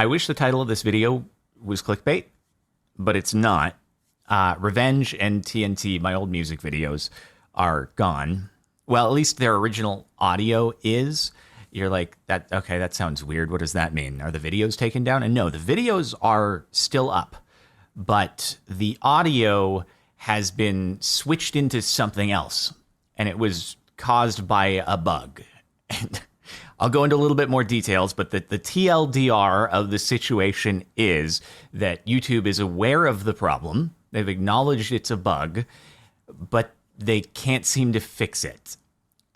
I wish the title of this video was clickbait, but it's not. Revenge and TNT, my old music videos, are gone. Well, at least their original audio is. You're like, okay, that sounds weird. What does that mean? Are the videos taken down? And no, the videos are still up, but the audio has been switched into something else, and it was caused by a bug. And I'll go into a little bit more details, but the TLDR of the situation is that YouTube is aware of the problem. They've acknowledged it's a bug, but they can't seem to fix it.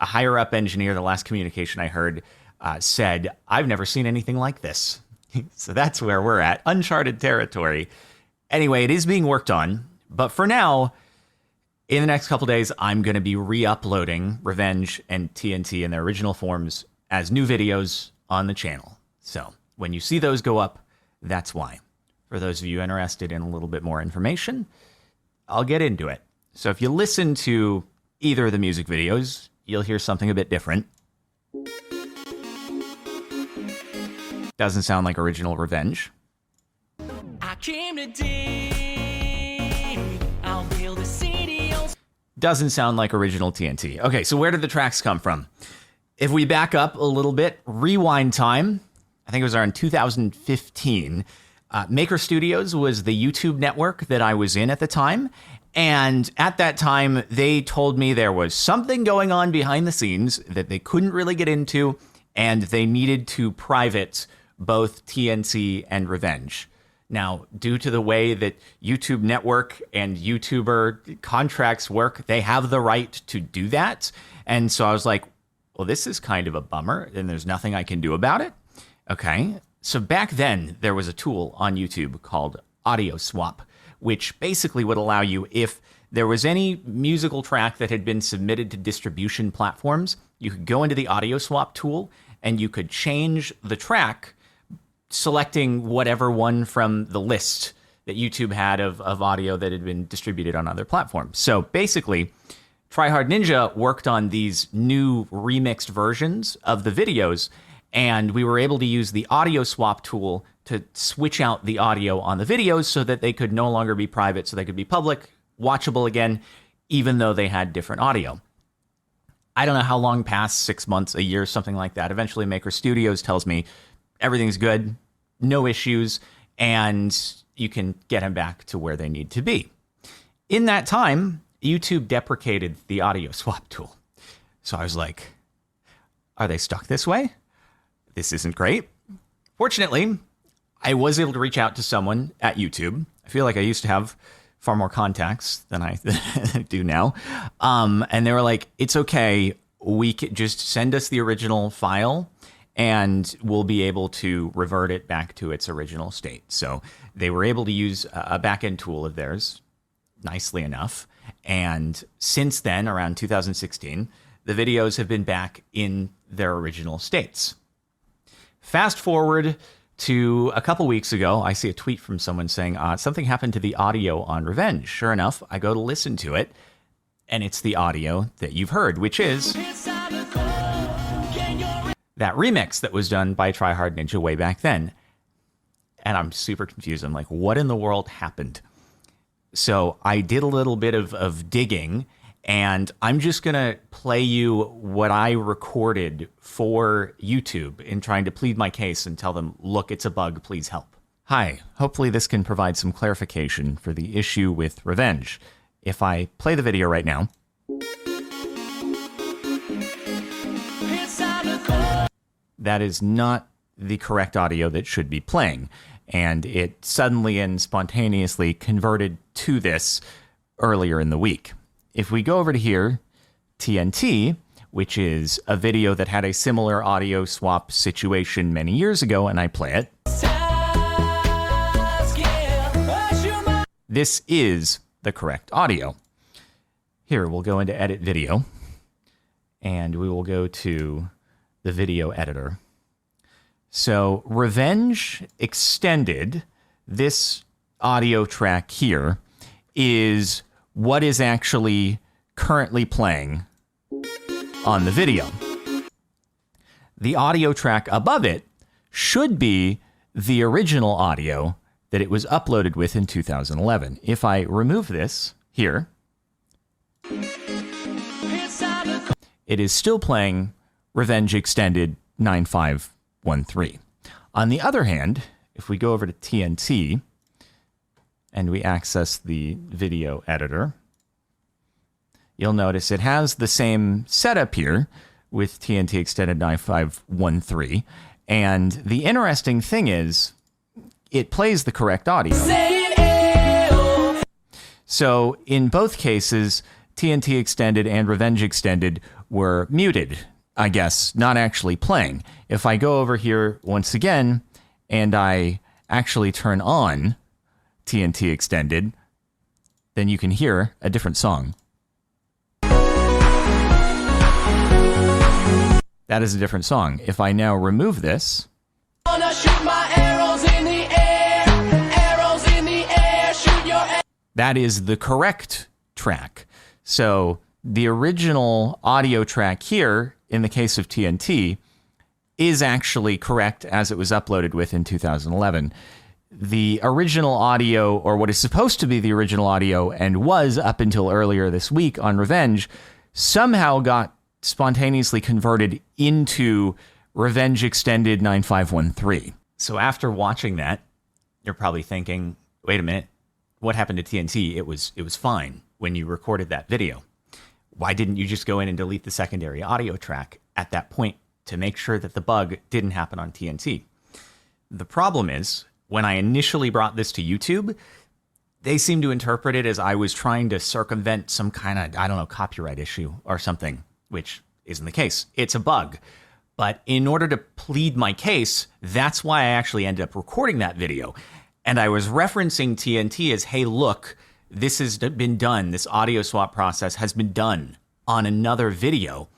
A higher-up engineer, the last communication I heard, said, "I've never seen anything like this." So that's where we're at, uncharted territory. Anyway, it is being worked on, but for now, in the next couple days, I'm going to be re-uploading Revenge and TNT in their original forms as new videos on the channel. So when you see those go up, that's why. For those of you interested in a little bit more information, I'll get into it. So if you listen to either of the music videos, you'll hear something a bit different. Doesn't sound like original Revenge. I came today. I'll build a city. Doesn't sound like original TNT. Okay, so where did the tracks come from? If we back up a little bit, rewind time, I think it was around 2015. Maker Studios was the YouTube network that I was in at the time. And at that time, they told me there was something going on behind the scenes that they couldn't really get into, and they needed to private both TNT and Revenge. Now, due to the way that YouTube network and YouTuber contracts work, they have the right to do that. And so I was like, well, this is kind of a bummer, and there's nothing I can do about it. Okay, so back then, there was a tool on YouTube called Audio Swap, which basically would allow you, if there was any musical track that had been submitted to distribution platforms, you could go into the Audio Swap tool and you could change the track, selecting whatever one from the list that YouTube had of audio that had been distributed on other platforms. So basically, Tryhard Ninja worked on these new remixed versions of the videos, and we were able to use the Audio Swap tool to switch out the audio on the videos so that they could no longer be private, so they could be public, watchable again, even though they had different audio. I don't know how long passed, 6 months, a year, something like that. Eventually, Maker Studios tells me everything's good, no issues, and you can get them back to where they need to be. In that time, YouTube deprecated the Audio Swap tool. So I was like, are they stuck this way? This isn't great. Fortunately, I was able to reach out to someone at YouTube. I feel like I used to have far more contacts than I do now. And they were like, it's okay. We can just send us the original file and we'll be able to revert it back to its original state. So they were able to use a back-end tool of theirs, nicely enough. And since then, around 2016, the videos have been back in their original states. Fast forward to a couple weeks ago, I see a tweet from someone saying, something happened to the audio on Revenge. Sure enough, I go to listen to it, and it's the audio that you've heard, which is that remix that was done by Tryhard Ninja way back then. And I'm super confused. I'm like, what in the world happened? So I did a little bit of digging, and I'm just going to play you what I recorded for YouTube in trying to plead my case and tell them, look, it's a bug, please help. Hi, hopefully this can provide some clarification for the issue with Revenge. If I play the video right now, that is not the correct audio that should be playing. And it suddenly and spontaneously converted to this earlier in the week. If we go over to here, TNT, which is a video that had a similar audio swap situation many years ago, and I play it. This is the correct audio. Here, we'll go into Edit Video, and we will go to the video editor. So Revenge Extended, this audio track here, is what is actually currently playing on the video. The audio track above it should be the original audio that it was uploaded with in 2011. If I remove this here, it is still playing Revenge Extended 9513. On the other hand, if we go over to TNT and we access the video editor, you'll notice it has the same setup here with TNT Extended 9513. And the interesting thing is, it plays the correct audio. So in both cases, TNT Extended and Revenge Extended were muted, I guess, not actually playing. If I go over here once again and I actually turn on TNT Extended, then you can hear a different song. That is a different song. If I now remove this, that is the correct track. So the original audio track here, in the case of TNT, is actually correct as it was uploaded with in 2011. The original audio, or what is supposed to be the original audio and was up until earlier this week on Revenge, somehow got spontaneously converted into Revenge Extended 9513. So after watching that, you're probably thinking, wait a minute, what happened to TNT? It was fine when you recorded that video. Why didn't you just go in and delete the secondary audio track at that point to make sure that the bug didn't happen on TNT? The problem is, when I initially brought this to YouTube, they seemed to interpret it as I was trying to circumvent some kind of, I don't know, copyright issue or something, which isn't the case. It's a bug. But in order to plead my case, that's why I actually ended up recording that video. And I was referencing TNT as, hey, look, this has been done. This audio swap process has been done on another video.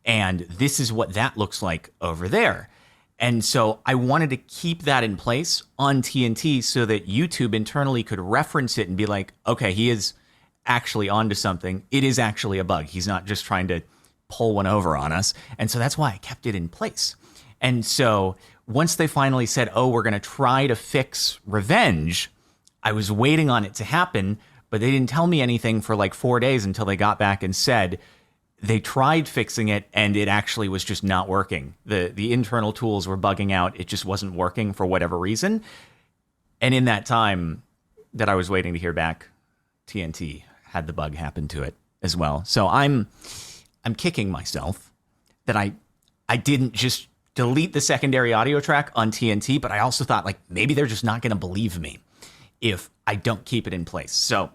And this is what that looks like over there. And so I wanted to keep that in place on TNT so that YouTube internally could reference it and be like, okay, he is actually onto something. It is actually a bug. He's not just trying to pull one over on us. And so that's why I kept it in place. And so once they finally said, oh, we're going to try to fix Revenge, I was waiting on it to happen, but they didn't tell me anything for like 4 days until they got back and said they tried fixing it and it actually was just not working. The internal tools were bugging out. It just wasn't working for whatever reason. And in that time that I was waiting to hear back, TNT had the bug happen to it as well. So I'm kicking myself that I didn't just delete the secondary audio track on TNT, but I also thought, like, maybe they're just not going to believe me if I don't keep it in place. So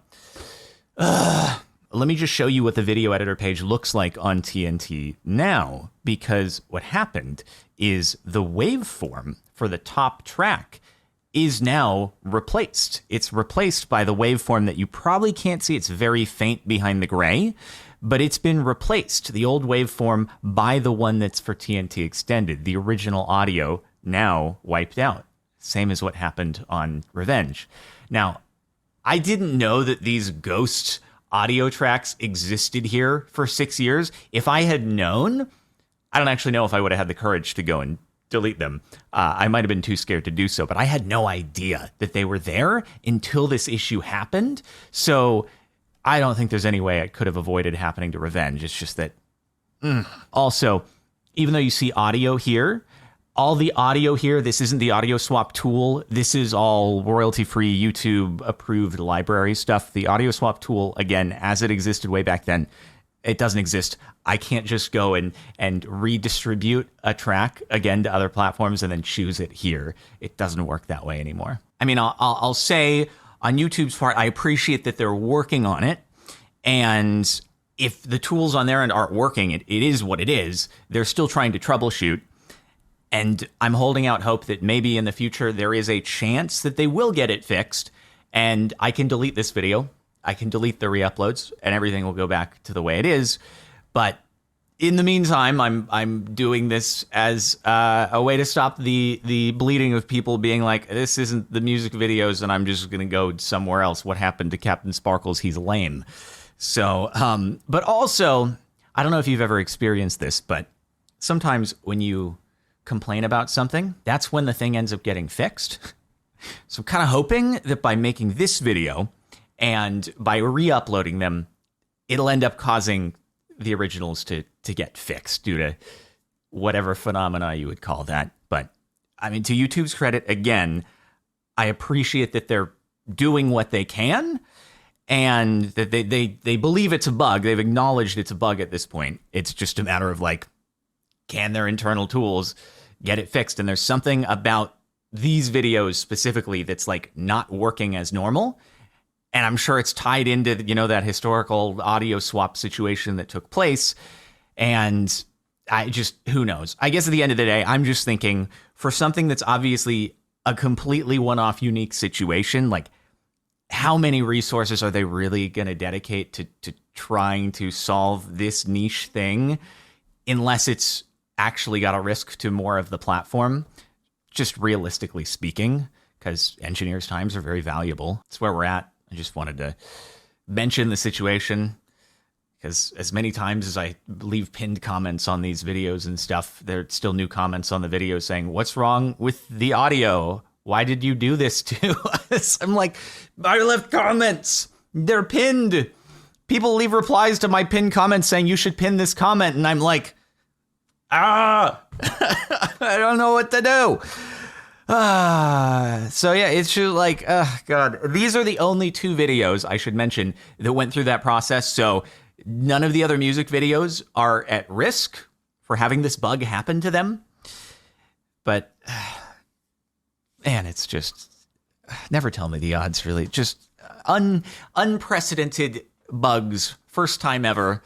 let me just show you what the video editor page looks like on TNT now, because what happened is the waveform for the top track is now replaced. It's replaced by the waveform that you probably can't see. It's very faint behind the gray, but it's been replaced, the old waveform, by the one that's for TNT Extended. The original audio now wiped out. Same as what happened on Revenge. Now, I didn't know that these ghost audio tracks existed here for 6 years. If I had known, I don't actually know if I would have had the courage to go and delete them. I might have been too scared to do so, but I had no idea that they were there until this issue happened. So I don't think there's any way it could have avoided happening to Revenge. It's just that, Also, even though you see audio here, all the audio here, this isn't the audio swap tool. This is all royalty-free, YouTube-approved library stuff. The audio swap tool, again, as it existed way back then, it doesn't exist. I can't just go and redistribute a track again to other platforms and then choose it here. It doesn't work that way anymore. I mean, I'll say on YouTube's part, I appreciate that they're working on it. And if the tools on their end aren't working, it is what it is. They're still trying to troubleshoot. And I'm holding out hope that maybe in the future there is a chance that they will get it fixed and I can delete this video. I can delete the re-uploads and everything will go back to the way it is. But in the meantime, I'm doing this as a way to stop the bleeding of people being like, this isn't the music videos and I'm just going to go somewhere else. What happened to CaptainSparklez? He's lame. So, but also, I don't know if you've ever experienced this, but sometimes when you complain about something, that's when the thing ends up getting fixed. So I'm kind of hoping that by making this video and by re-uploading them, it'll end up causing the originals to get fixed due to whatever phenomena you would call that. But I mean, to YouTube's credit, again, I appreciate that they're doing what they can and that they believe it's a bug. They've acknowledged it's a bug at this point. It's just a matter of like, can their internal tools get it fixed? And there's something about these videos specifically that's like not working as normal. And I'm sure it's tied into, you know, that historical audio swap situation that took place. And who knows? I guess at the end of the day, I'm just thinking for something that's obviously a completely one-off unique situation, like how many resources are they really going to dedicate to trying to solve this niche thing unless it's actually got a risk to more of the platform, just realistically speaking, because engineers' times are very valuable. That's where we're at. I just wanted to mention the situation because as many times as I leave pinned comments on these videos and stuff, there's still new comments on the video saying, what's wrong with the audio? Why did you do this to us? I'm like, I left comments. They're pinned. People leave replies to my pinned comments saying you should pin this comment. And I'm like, I don't know what to do. So yeah, it's just like, God, these are the only two videos I should mention that went through that process. So none of the other music videos are at risk for having this bug happen to them. But man, it's just, never tell me the odds, really. Just unprecedented bugs, first time ever,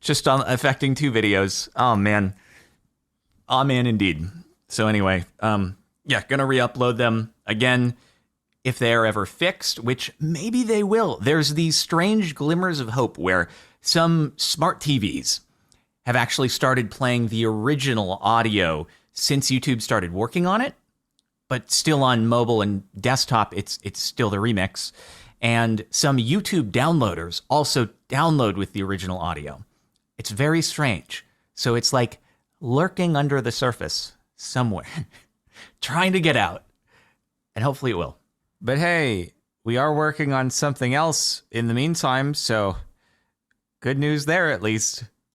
just affecting two videos. Oh man. Oh man, indeed. So anyway, yeah, gonna re-upload them again if they are ever fixed, which maybe they will. There's these strange glimmers of hope where some smart TVs have actually started playing the original audio since YouTube started working on it, but still on mobile and desktop, it's still the remix. And some YouTube downloaders also download with the original audio. It's very strange. So it's like lurking under the surface somewhere, trying to get out. And hopefully it will. But hey, we are working on something else in the meantime, so good news there at least.